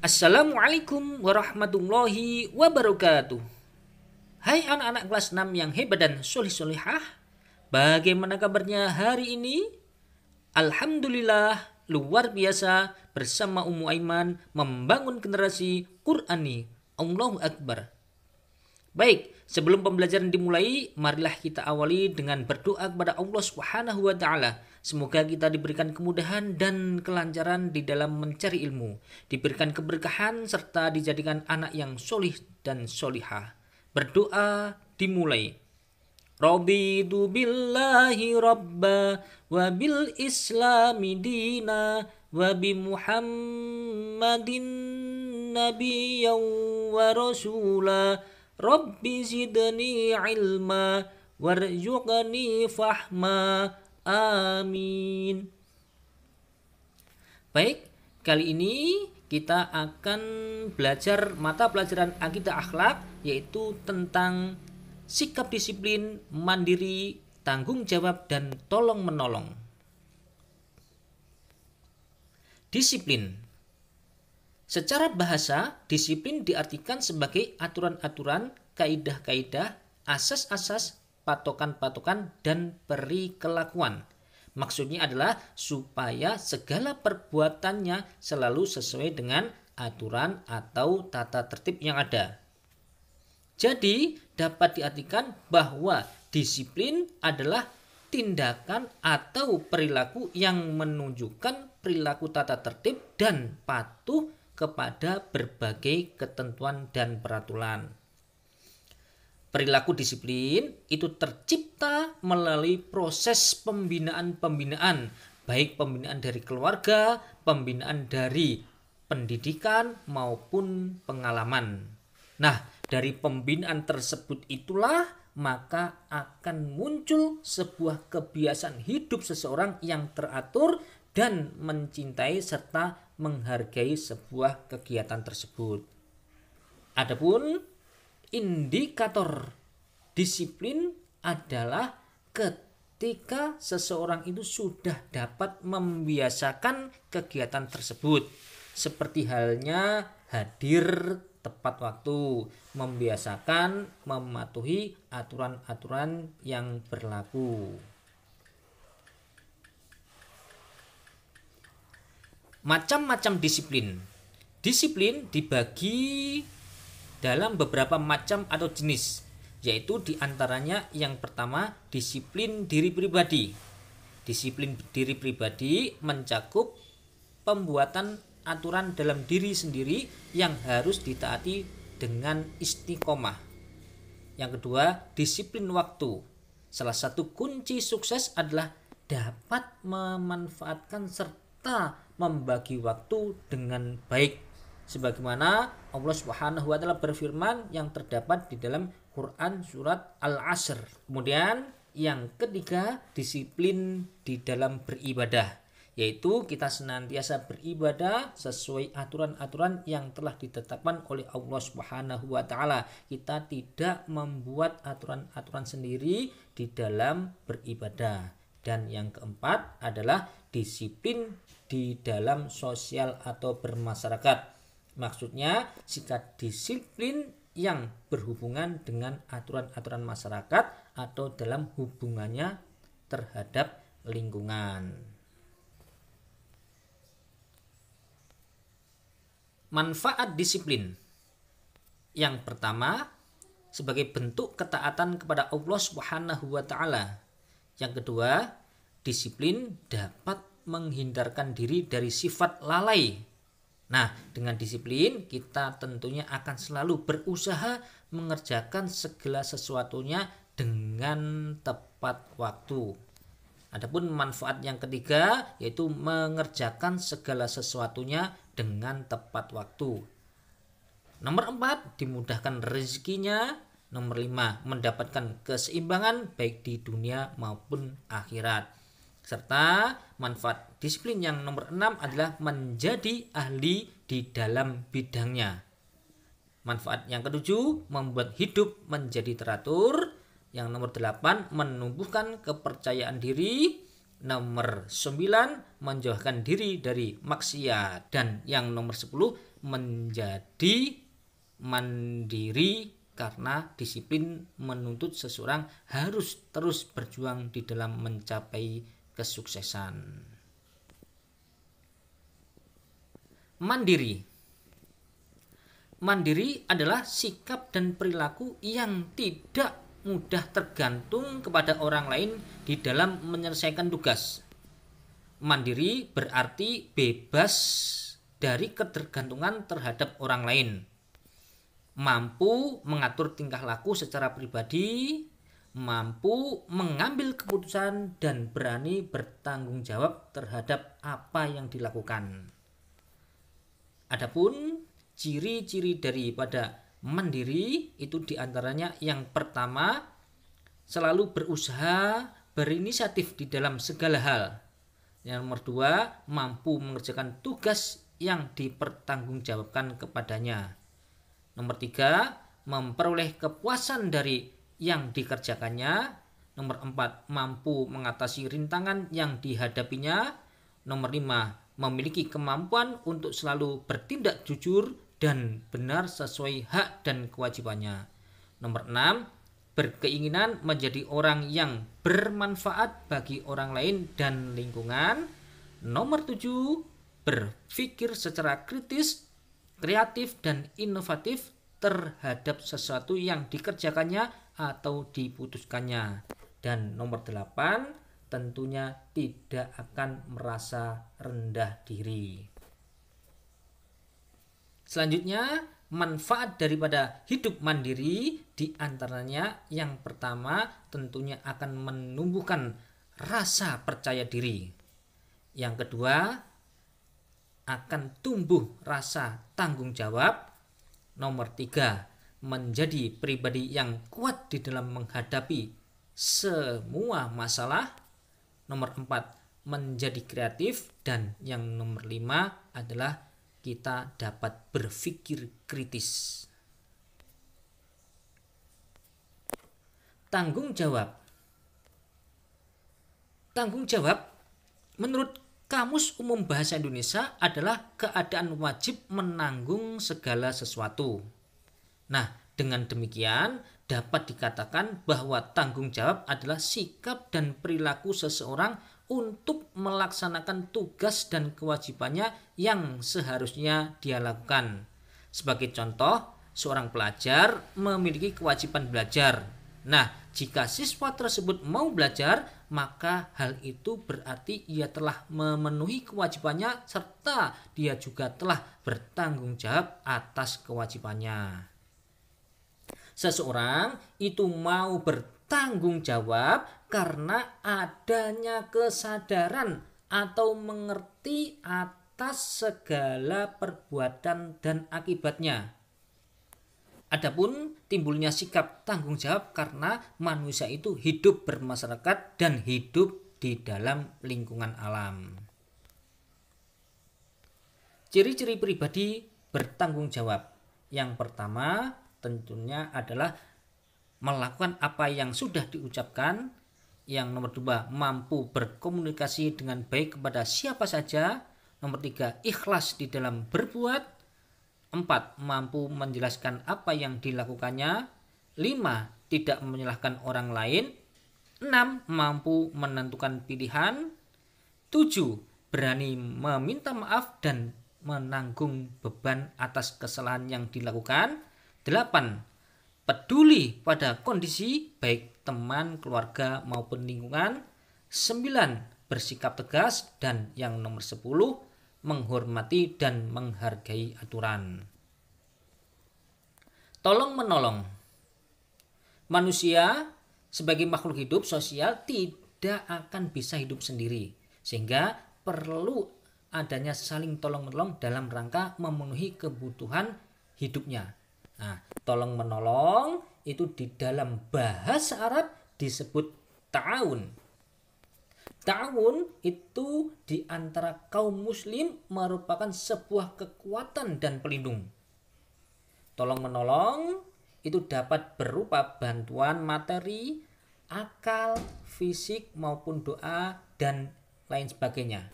Assalamualaikum warahmatullahi wabarakatuh. Hai anak-anak kelas 6 yang hebat dan solih-solihah. Bagaimana kabarnya hari ini? Alhamdulillah, luar biasa bersama Ummu Aiman membangun generasi Qur'ani. Allahu Akbar. Baik, sebelum pembelajaran dimulai, marilah kita awali dengan berdoa kepada Allah Subhanahu wa taala. Semoga kita diberikan kemudahan dan kelancaran di dalam mencari ilmu, diberikan keberkahan serta dijadikan anak yang solih dan solihah. Berdoa dimulai. Raditu billahi rabba wa bil islami dina wa bi Muhammadin nabiyyan wa rasula. Rabbi zidni ilma warzuqni fahma. Amin. Baik, kali ini kita akan belajar mata pelajaran akidah akhlak, yaitu tentang sikap disiplin, mandiri, tanggung jawab, dan tolong menolong. Disiplin. Secara bahasa, disiplin diartikan sebagai aturan-aturan, kaidah-kaidah, asas-asas, patokan-patokan, dan perikelakuan. Maksudnya adalah supaya segala perbuatannya selalu sesuai dengan aturan atau tata tertib yang ada. Jadi, dapat diartikan bahwa disiplin adalah tindakan atau perilaku yang menunjukkan perilaku tata tertib dan patuh kepada berbagai ketentuan dan peraturan. Perilaku disiplin itu tercipta melalui proses pembinaan, baik pembinaan dari keluarga, pembinaan dari pendidikan maupun pengalaman. Nah, dari pembinaan tersebut itulah maka akan muncul sebuah kebiasaan hidup seseorang yang teratur dan mencintai serta menghargai sebuah kegiatan tersebut. Adapun indikator disiplin adalah ketika seseorang itu sudah dapat membiasakan kegiatan tersebut, seperti halnya hadir tepat waktu, membiasakan mematuhi aturan-aturan yang berlaku. Macam-macam disiplin. Disiplin dibagi dalam beberapa macam atau jenis, yaitu diantaranya yang pertama disiplin diri pribadi. Disiplin diri pribadi mencakup pembuatan aturan dalam diri sendiri yang harus ditaati dengan istiqomah. Yang kedua, disiplin waktu. Salah satu kunci sukses adalah dapat memanfaatkan serta membagi waktu dengan baik, sebagaimana Allah Subhanahu wa taala berfirman yang terdapat di dalam Quran surat Al-Asr. Kemudian yang ketiga, disiplin di dalam beribadah, yaitu kita senantiasa beribadah sesuai aturan-aturan yang telah ditetapkan oleh Allah Subhanahu wa taala. Kita tidak membuat aturan-aturan sendiri di dalam beribadah. Dan yang keempat adalah disiplin di dalam sosial atau bermasyarakat. Maksudnya sikap disiplin yang berhubungan dengan aturan-aturan masyarakat atau dalam hubungannya terhadap lingkungan. Manfaat disiplin. Yang pertama, sebagai bentuk ketaatan kepada Allah Subhanahu wa taala. Yang kedua, disiplin dapat menghindarkan diri dari sifat lalai. Nah, dengan disiplin kita tentunya akan selalu berusaha mengerjakan segala sesuatunya dengan tepat waktu. Adapun manfaat yang ketiga yaitu mengerjakan segala sesuatunya dengan tepat waktu. Nomor 4, dimudahkan rezekinya. Nomor 5, mendapatkan keseimbangan baik di dunia maupun akhirat. Serta manfaat disiplin yang nomor 6 adalah menjadi ahli di dalam bidangnya. Manfaat yang ketujuh, membuat hidup menjadi teratur. Yang nomor 8, menumbuhkan kepercayaan diri. Nomor 9, menjauhkan diri dari maksiat. Dan yang nomor 10, menjadi mandiri karena disiplin menuntut seseorang harus terus berjuang di dalam mencapai kesuksesan. Mandiri. Mandiri adalah sikap dan perilaku yang tidak mudah tergantung kepada orang lain di dalam menyelesaikan tugas. Mandiri berarti bebas dari ketergantungan terhadap orang lain. Mampu mengatur tingkah laku secara pribadi, mampu mengambil keputusan dan berani bertanggung jawab terhadap apa yang dilakukan. Adapun ciri-ciri daripada mandiri itu diantaranya yang pertama, selalu berusaha berinisiatif di dalam segala hal. Yang nomor 2, mampu mengerjakan tugas yang dipertanggungjawabkan kepadanya. Nomor 3, memperoleh kepuasan dari yang dikerjakannya. Nomor 4, mampu mengatasi rintangan yang dihadapinya. Nomor 5, memiliki kemampuan untuk selalu bertindak jujur dan benar sesuai hak dan kewajibannya. Nomor 6, berkeinginan menjadi orang yang bermanfaat bagi orang lain dan lingkungan. Nomor 7, berpikir secara kritis, kreatif dan inovatif terhadap sesuatu yang dikerjakannya atau diputuskannya. Dan nomor 8, tentunya tidak akan merasa rendah diri. Selanjutnya, manfaat daripada hidup mandiri diantaranya yang pertama tentunya akan menumbuhkan rasa percaya diri. Yang kedua, akan tumbuh rasa tanggung jawab. Nomor 3, menjadi pribadi yang kuat di dalam menghadapi semua masalah. Nomor 4, menjadi kreatif. Dan yang nomor 5 adalah kita dapat berpikir kritis. Tanggung jawab. Tanggung jawab menurut Kamus Umum Bahasa Indonesia adalah keadaan wajib menanggung segala sesuatu. Nah, dengan demikian dapat dikatakan bahwa tanggung jawab adalah sikap dan perilaku seseorang untuk melaksanakan tugas dan kewajibannya yang seharusnya dia lakukan. Sebagai contoh, seorang pelajar memiliki kewajiban belajar. Nah, jika siswa tersebut mau belajar, maka hal itu berarti ia telah memenuhi kewajibannya serta dia juga telah bertanggung jawab atas kewajibannya. Seseorang itu mau bertanggung jawab karena adanya kesadaran atau mengerti atas segala perbuatan dan akibatnya. Adapun timbulnya sikap tanggung jawab karena manusia itu hidup bermasyarakat dan hidup di dalam lingkungan alam. Ciri-ciri pribadi bertanggung jawab. Yang pertama tentunya adalah melakukan apa yang sudah diucapkan. Yang nomor 2, mampu berkomunikasi dengan baik kepada siapa saja. Nomor 3, ikhlas di dalam berbuat. 4, mampu menjelaskan apa yang dilakukannya. 5, tidak menyalahkan orang lain. 6, mampu menentukan pilihan. 7, berani meminta maaf dan menanggung beban atas kesalahan yang dilakukan. 8, peduli pada kondisi baik teman, keluarga maupun lingkungan. 9, bersikap tegas. Dan yang nomor 10, menghormati dan menghargai aturan. Tolong menolong. Manusia sebagai makhluk hidup sosial tidak akan bisa hidup sendiri, sehingga perlu adanya saling tolong menolong dalam rangka memenuhi kebutuhan hidupnya. Nah, tolong menolong itu di dalam bahasa Arab disebut ta'awun. Ta'awun itu di antara kaum muslim merupakan sebuah kekuatan dan pelindung. Tolong menolong itu dapat berupa bantuan materi, akal, fisik maupun doa dan lain sebagainya.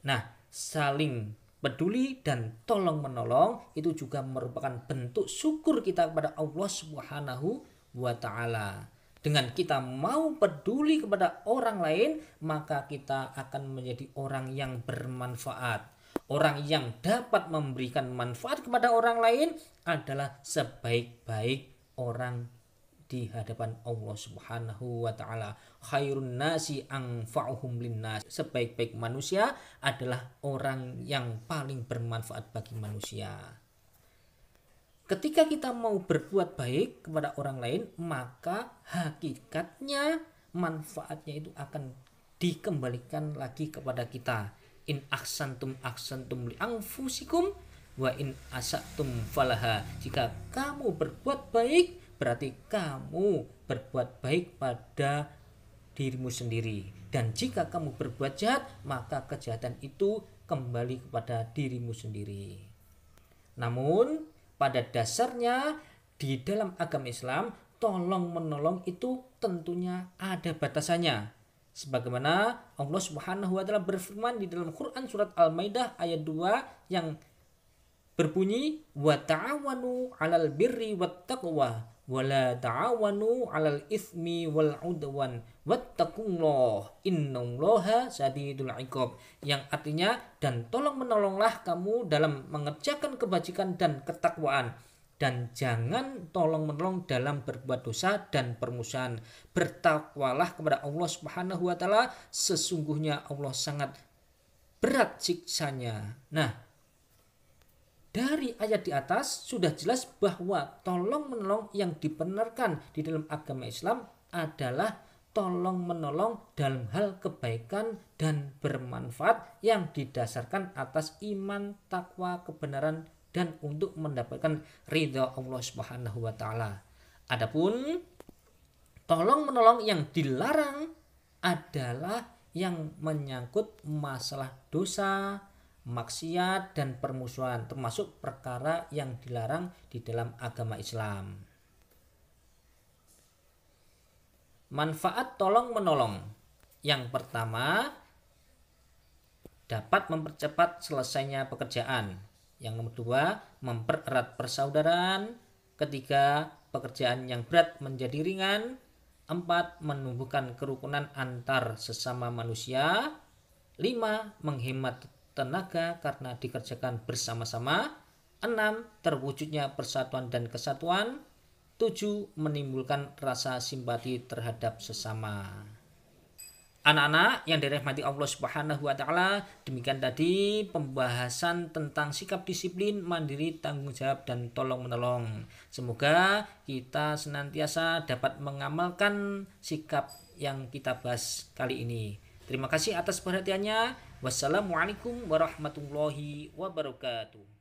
Nah, saling peduli dan tolong menolong itu juga merupakan bentuk syukur kita kepada Allah Subhanahu wa taala. Dengan kita mau peduli kepada orang lain, maka kita akan menjadi orang yang bermanfaat. Orang yang dapat memberikan manfaat kepada orang lain adalah sebaik-baik orang di hadapan Allah Subhanahu wa taala. Khairun nasi anfa'uhum linnas. Sebaik-baik manusia adalah orang yang paling bermanfaat bagi manusia. Ketika kita mau berbuat baik kepada orang lain, maka hakikatnya manfaatnya itu akan dikembalikan lagi kepada kita. In ahsantum ahsantum li anfusikum wa in asatum falaha. Jika kamu berbuat baik, berarti kamu berbuat baik pada dirimu sendiri. Dan jika kamu berbuat jahat, maka kejahatan itu kembali kepada dirimu sendiri. Namun pada dasarnya di dalam agama Islam, tolong menolong itu tentunya ada batasannya. Sebagaimana Allah Subhanahu wa taala berfirman di dalam Quran surat Al-Maidah ayat 2 yang berbunyi wa ta'awanu 'alal birri wat taqwa wa la ta'awanu 'alal itsmi wal 'udwan wattaqullaha innallaha syadidul 'iqab, yang artinya dan tolong menolonglah kamu dalam mengerjakan kebajikan dan ketakwaan, dan jangan tolong menolong dalam berbuat dosa dan permusuhan. Bertakwalah kepada Allah Subhanahu wa taala, sesungguhnya Allah sangat berat siksanya. Nah, dari ayat di atas sudah jelas bahwa tolong menolong yang dibenarkan di dalam agama Islam adalah tolong menolong dalam hal kebaikan dan bermanfaat yang didasarkan atas iman, takwa, kebenaran, dan untuk mendapatkan ridha Allah Subhanahu wa taala. Adapun tolong menolong yang dilarang adalah yang menyangkut masalah dosa, maksiat, dan permusuhan, termasuk perkara yang dilarang di dalam agama Islam. Manfaat tolong menolong yang pertama, dapat mempercepat selesainya pekerjaan. Yang nomor 2, mempererat persaudaraan. Ketiga, pekerjaan yang berat menjadi ringan. 4, menumbuhkan kerukunan antar sesama manusia. 5, menghemat tenaga karena dikerjakan bersama-sama. 6, terwujudnya persatuan dan kesatuan. 7, menimbulkan rasa simpati terhadap sesama. Anak-anak yang dirahmati Allah Subhanahu wa taala, demikian tadi pembahasan tentang sikap disiplin, mandiri, tanggung jawab, dan tolong menolong. Semoga kita senantiasa dapat mengamalkan sikap yang kita bahas kali ini. Terima kasih atas perhatiannya. Wassalamualaikum warahmatullahi wabarakatuh.